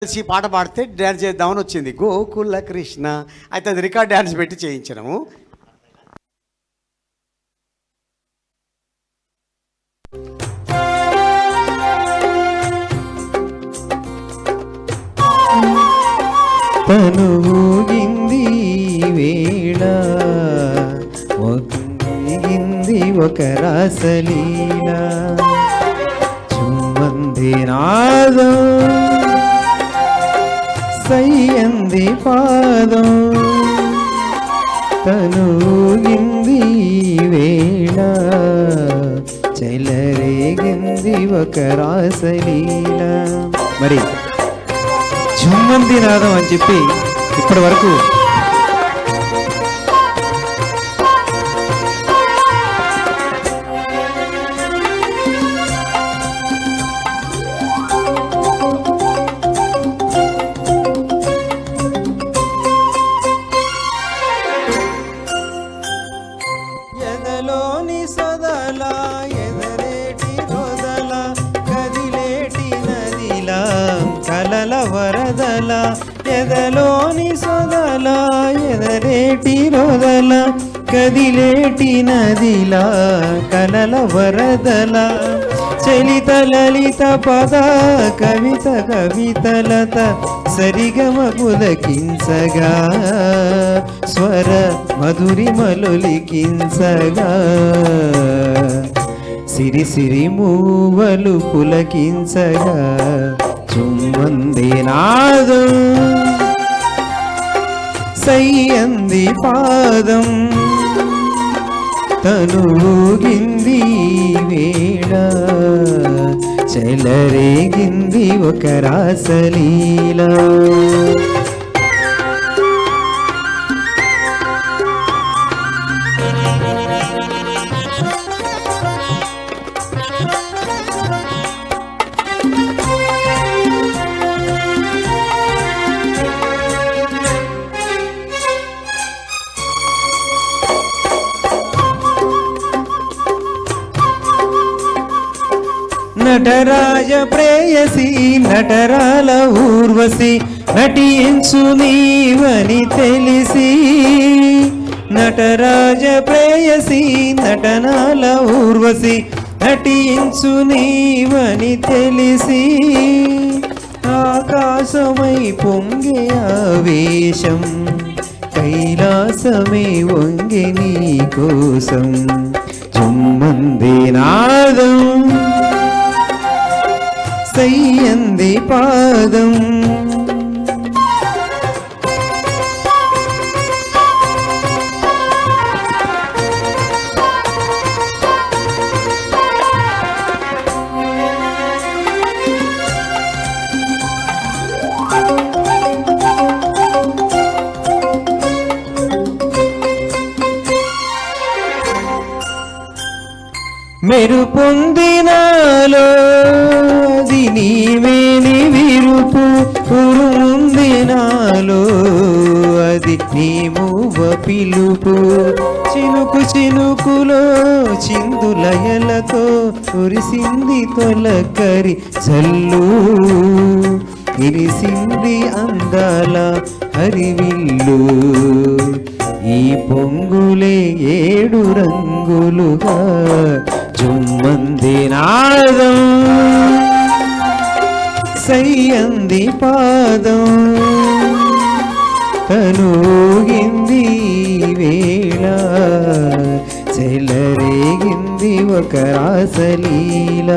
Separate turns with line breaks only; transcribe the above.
కలిసి పాట పాడితే డ్యాన్స్ చేద్దామని వచ్చింది గోకుల కృష్ణ. అయితే అది రికార్డ్ డ్యాన్స్ పెట్టి చేయించడము.
తను ఊగింది వేళ ఊగింది ఒక రాసలీల చుమ్మంది నాదం సయ్యంది పాదం తను ఊగింది వేళ చెలరేగింది ఒక రాసలీల. మరి చుమ్మంది నాదం అని చెప్పి ఇప్పటి వరకు ఎదలోని సొదల ఎదరేటి రొదల కదిలేటి నదిలా కలల వరదల ఎదలోని సొదల ఎదరేటి రొదల కదిలేటి నదిలా కలల వరదల చలిత లలిత పద కవిత కవితలత సరిగమ పులకించగా స్వర మధురిమలులికించగా సిరి సిరి మూవలు పులకించగా చుమ్మంది నాదం సయ్యంది పాదం తను ఊగింది వేళ చెలరేగింది ఒక రాసలీల. నటరాజ ప్రేయసి నటరాల ఊర్వశి నటించు నీవని తెలిసి నటరాజ ప్రేయసి నటనాల ఊర్వశి నటించు నీవని తెలిసి ఆకాశమై పొంగే ఆవేశం కైలాసమే వంగే నీ కోసం చుమ్మంది నాదం సయ్యంది పాదం మెరు పొందినాలో అది నీవేని విరుపు ఉరుముందినాలో అది నీ మూవ పిలుపు చినుకు చినుకులో చిందులయలతో కురిసింది తొలకరి చల్లు ఇరిసింది అందాల హరివిల్లు ఈ పొంగులే ఏడు రంగులుగా చుమ్మంది నాదం సయ్యంది పాదం తను ఊగింది వేళ చెలరేగింది ఒక రాసలీల.